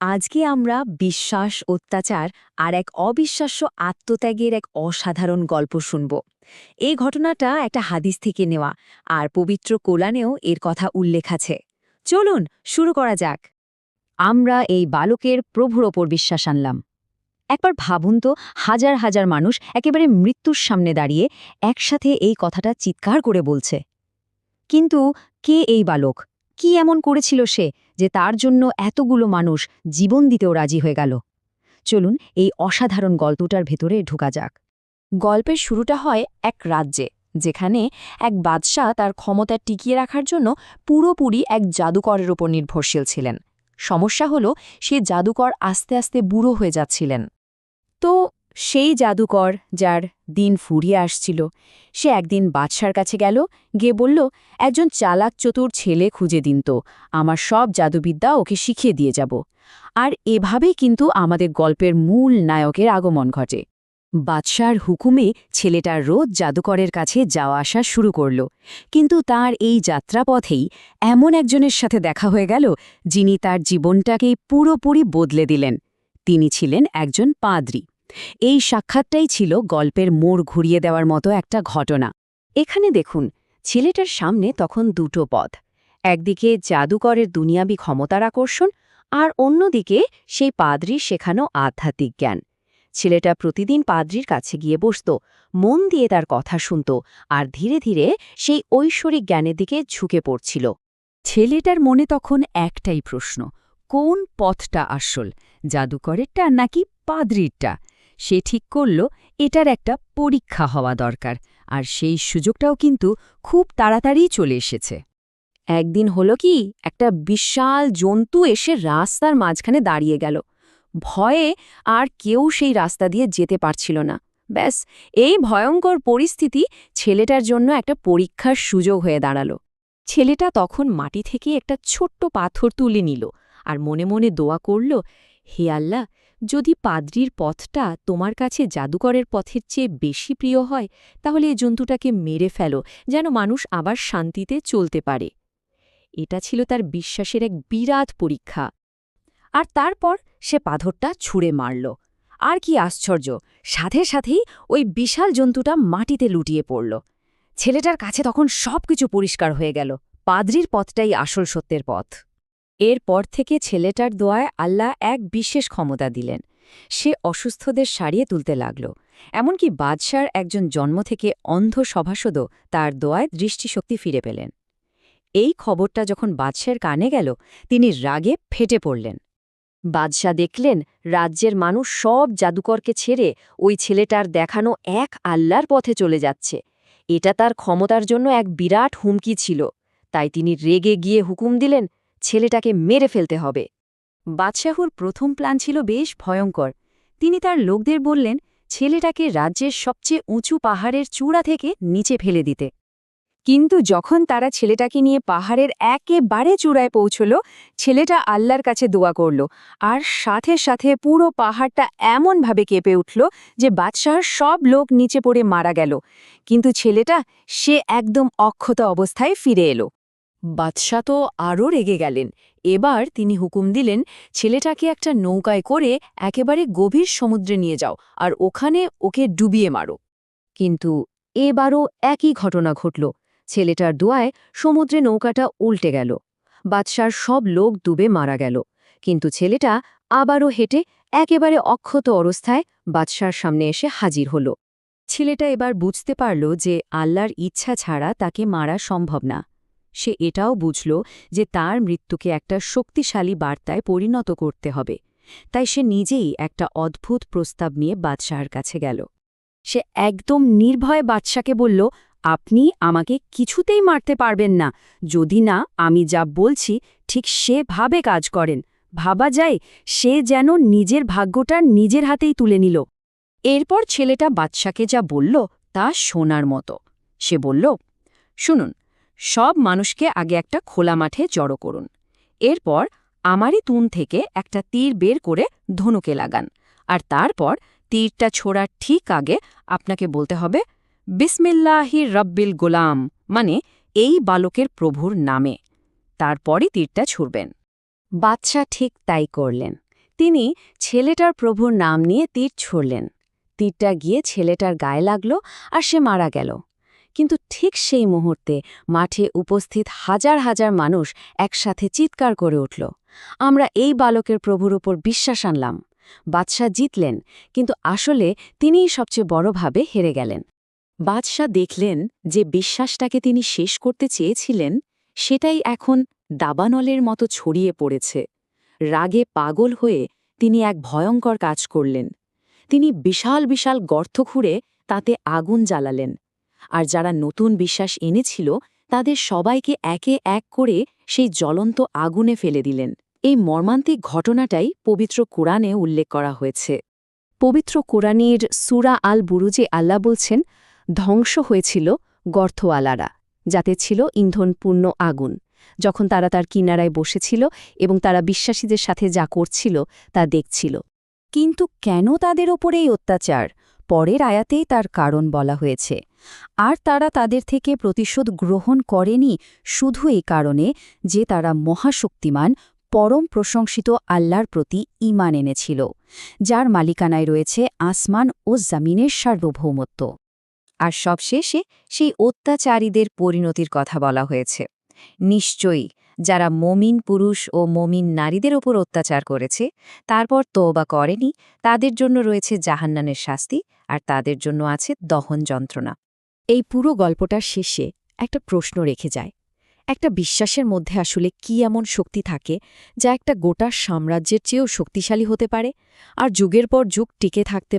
আজকে আমরা বিশ্বাস, অত্যাচার আর এক অবিশ্বাস্য আত্মত্যাগের এক অসাধারণ গল্প শুনব। এই ঘটনাটা একটা হাদিস থেকে নেওয়া, আর পবিত্র কোরআনেও এর কথা উল্লেখ আছে। চলুন শুরু করা যাক। আমরা এই বালকের প্রভুর ওপর বিশ্বাস আনলাম। একবার ভাবুন তো, হাজার হাজার মানুষ একেবারে মৃত্যুর সামনে দাঁড়িয়ে একসাথে এই কথাটা চিৎকার করে বলছে। কিন্তু কে এই বালক? কি এমন করেছিল সে যে তার জন্য এতগুলো মানুষ জীবন দিতেও রাজি হয়ে গেল? চলুন এই অসাধারণ গল্পটার ভেতরে ঢোকা যাক। গল্পের শুরুটা হয় এক রাজ্যে, যেখানে এক বাদশাহ তার ক্ষমতা টিকিয়ে রাখার জন্য পুরোপুরি এক জাদুকরের ওপর নির্ভরশীল ছিলেন। সমস্যা হলো, সে জাদুকর আস্তে আস্তে বুড়ো হয়ে যাচ্ছিলেন। তো সেই জাদুকর, যার দিন ফুরিয়ে আসছিল, সে একদিন বাদশার কাছে গেল, গিয়ে বলল, একজন চালাক চতুর ছেলে খুঁজে দিন তো, আমার সব জাদুবিদ্যা ওকে শিখিয়ে দিয়ে যাব। আর এভাবেই কিন্তু আমাদের গল্পের মূল নায়কের আগমন ঘটে। বাদশার হুকুমে ছেলেটার রোজ জাদুকরের কাছে যাওয়া আসা শুরু করল। কিন্তু তার এই যাত্রাপথেই এমন একজনের সাথে দেখা হয়ে গেল, যিনি তার জীবনটাকেই পুরোপুরি বদলে দিলেন। তিনি ছিলেন একজন পাদ্রী। এই সাক্ষাৎটাই ছিল গল্পের মোড় ঘুরিয়ে দেওয়ার মতো একটা ঘটনা। এখানে দেখুন, ছেলেটার সামনে তখন দুটো পথ। একদিকে জাদুকরের দুনিয়াবি ক্ষমতার আকর্ষণ, আর অন্যদিকে সেই পাদ্রীর শেখানো আধ্যাত্মিক জ্ঞান। ছেলেটা প্রতিদিন পাদ্রীর কাছে গিয়ে বসত, মন দিয়ে তার কথা শুনত, আর ধীরে ধীরে সেই ঐশ্বরিক জ্ঞানের দিকে ঝুঁকে পড়ছিল। ছেলেটার মনে তখন একটাই প্রশ্ন, কোন পথটা আসল, জাদুকরেরটা নাকি পাদ্রীরটা? সে ঠিক করল, এটার একটা পরীক্ষা হওয়া দরকার, আর সেই সুযোগটাও কিন্তু খুব তাড়াতাড়ি চলে এসেছে। একদিন হলো কি, একটা বিশাল জন্তু এসে রাস্তার মাঝখানে দাঁড়িয়ে গেল। ভয়ে আর কেউ সেই রাস্তা দিয়ে যেতে পারছিল না। ব্যাস, এই ভয়ঙ্কর পরিস্থিতি ছেলেটার জন্য একটা পরীক্ষার সুযোগ হয়ে দাঁড়ালো। ছেলেটা তখন মাটি থেকে একটা ছোট্ট পাথর তুলে নিল, আর মনে মনে দোয়া করল, হে আল্লাহ, যদি পাদ্রীর পথটা তোমার কাছে জাদুকরের পথের চেয়ে বেশি প্রিয় হয়, তাহলে এই জন্তুটাকে মেরে ফেলো, যেন মানুষ আবার শান্তিতে চলতে পারে। এটা ছিল তার বিশ্বাসের এক বিরাট পরীক্ষা। আর তারপর সে পাথরটা ছুঁড়ে মারল। আর কি আশ্চর্য, সাথে সাথেই ওই বিশাল জন্তুটা মাটিতে লুটিয়ে পড়ল। ছেলেটার কাছে তখন সবকিছু পরিষ্কার হয়ে গেল, পাদ্রীর পথটাই আসল সত্যের পথ। এরপর থেকে ছেলেটার দোয়ায় আল্লাহ এক বিশেষ ক্ষমতা দিলেন। সে অসুস্থদের সারিয়ে তুলতে লাগল। এমনকি বাদশার একজন জন্ম থেকে অন্ধ সভাসদও তার দোয়ায় দৃষ্টিশক্তি ফিরে পেলেন। এই খবরটা যখন বাদশার কানে গেল, তিনি রাগে ফেটে পড়লেন। বাদশাহ দেখলেন রাজ্যের মানুষ সব জাদুকরকে ছেড়ে ওই ছেলেটার দেখানো এক আল্লাহর পথে চলে যাচ্ছে। এটা তার ক্ষমতার জন্য এক বিরাট হুমকি ছিল। তাই তিনি রেগে গিয়ে হুকুম দিলেন, ছেলেটাকে মেরে ফেলতে হবে। বাদশাহুর প্রথম প্ল্যান ছিল বেশ ভয়ঙ্কর। তিনি তার লোকদের বললেন, ছেলেটাকে রাজ্যের সবচেয়ে উঁচু পাহাড়ের চূড়া থেকে নিচে ফেলে দিতে। কিন্তু যখন তারা ছেলেটাকে নিয়ে পাহাড়ের একেবারে চূড়ায় পৌঁছল, ছেলেটা আল্লাহর কাছে দোয়া করল, আর সাথে সাথে পুরো পাহাড়টা এমনভাবে কেঁপে উঠল যে বাদশাহর সব লোক নিচে পড়ে মারা গেল। কিন্তু ছেলেটা, সে একদম অক্ষত অবস্থায় ফিরে এলো। বাদশাহ তো আরও রেগে গেলেন। এবার তিনি হুকুম দিলেন, ছেলেটাকে একটা নৌকায় করে একেবারে গভীর সমুদ্রে নিয়ে যাও, আর ওখানে ওকে ডুবিয়ে মারো। কিন্তু এবারও একই ঘটনা ঘটল। ছেলেটার দোয়ায় সমুদ্রে নৌকাটা উল্টে গেল। বাদশার সব লোক ডুবে মারা গেল। কিন্তু ছেলেটা আবারও হেঁটে একেবারে অক্ষত অবস্থায় বাদশার সামনে এসে হাজির হল। ছেলেটা এবার বুঝতে পারল যে আল্লাহর ইচ্ছা ছাড়া তাকে মারা সম্ভব না। সে এটাও বুঝল যে তার মৃত্যুকে একটা শক্তিশালী বার্তায় পরিণত করতে হবে। তাই সে নিজেই একটা অদ্ভুত প্রস্তাব নিয়ে বাদশাহর কাছে গেল। সে একদম নির্ভয়ে বাদশাকে বলল, আপনি আমাকে কিছুতেই মারতে পারবেন না, যদি না আমি যা বলছি ঠিক সেভাবে কাজ করেন। ভাবা যায় সে যেন নিজের ভাগ্যটা নিজের হাতেই তুলে নিল। এরপর ছেলেটা বাদশাকে যা বলল তা শোনার মতো। সে বলল, শুনুন, সব মানুষকে আগে একটা খোলা মাঠে জড়ো করুন। এরপর আমারই তুন থেকে একটা তীর বের করে ধনুকে লাগান, আর তারপর তীরটা ছোড়ার ঠিক আগে আপনাকে বলতে হবে, বিসমিল্লাহির রব্বিল গোলাম, মানে এই বালকের প্রভুর নামে। তারপরই তীরটা ছুড়বেন। বাদশাহ ঠিক তাই করলেন। তিনি ছেলেটার প্রভুর নাম নিয়ে তীর ছুড়লেন। তীরটা গিয়ে ছেলেটার গায়ে লাগল আর সে মারা গেল। কিন্তু ঠিক সেই মুহূর্তে মাঠে উপস্থিত হাজার হাজার মানুষ একসাথে চিৎকার করে উঠল, আমরা এই বালকের প্রভুর উপর বিশ্বাস আনলাম। বাদশাহ জিতলেন, কিন্তু আসলে তিনিই সবচেয়ে বড়ভাবে হেরে গেলেন। বাদশাহ দেখলেন যে বিশ্বাসটাকে তিনি শেষ করতে চেয়েছিলেন সেটাই এখন দাবানলের মতো ছড়িয়ে পড়েছে। রাগে পাগল হয়ে তিনি এক ভয়ঙ্কর কাজ করলেন। তিনি বিশাল বিশাল গর্ত খুঁড়ে তাতে আগুন জ্বালালেন, আর যারা নতুন বিশ্বাস এনেছিল তাদের সবাইকে একে এক করে সেই জ্বলন্ত আগুনে ফেলে দিলেন। এই মর্মান্তিক ঘটনাটাই পবিত্র কোরআনে উল্লেখ করা হয়েছে। পবিত্র কোরআনের সূরা আল বুরুজে আল্লাহ বলছেন, ধ্বংস হয়েছিল গর্তওয়ালারা, যাতে ছিল ইন্ধনপূর্ণ আগুন, যখন তারা তার কিনারায় বসেছিল এবং তারা বিশ্বাসীদের সাথে যা করছিল তা দেখছিল। কিন্তু কেন তাদের ওপরে এই অত্যাচার? পরের আয়াতেই তার কারণ বলা হয়েছে। আর তারা তাদের থেকে প্রতিশোধ গ্রহণ করেনি শুধু এই কারণে যে তারা মহাশক্তিমান পরম প্রশংসিত আল্লাহর প্রতি ঈমান এনেছিল, যার মালিকানায় রয়েছে আসমান ও জমিনের সার্বভৌমত্ব। আর সবশেষে সেই অত্যাচারীদের পরিণতির কথা বলা হয়েছে। নিশ্চয়ই যারা মমিন পুরুষ ও মমিন নারীদের ওপর অত্যাচার করেছে, তারপর তওবা করেনি, তাদের জন্য রয়েছে জাহান্নামের শাস্তি, আর তাদের জন্য আছে দহন যন্ত্রণা। এই পুরো গল্পটার শেষে একটা প্রশ্ন রেখে যায়, একটা বিশ্বাসের মধ্যে আসলে কি এমন শক্তি থাকে যা একটা গোটা সাম্রাজ্যের চেয়েও শক্তিশালী হতে পারে আর যুগের পর যুগ টিকে থাকতে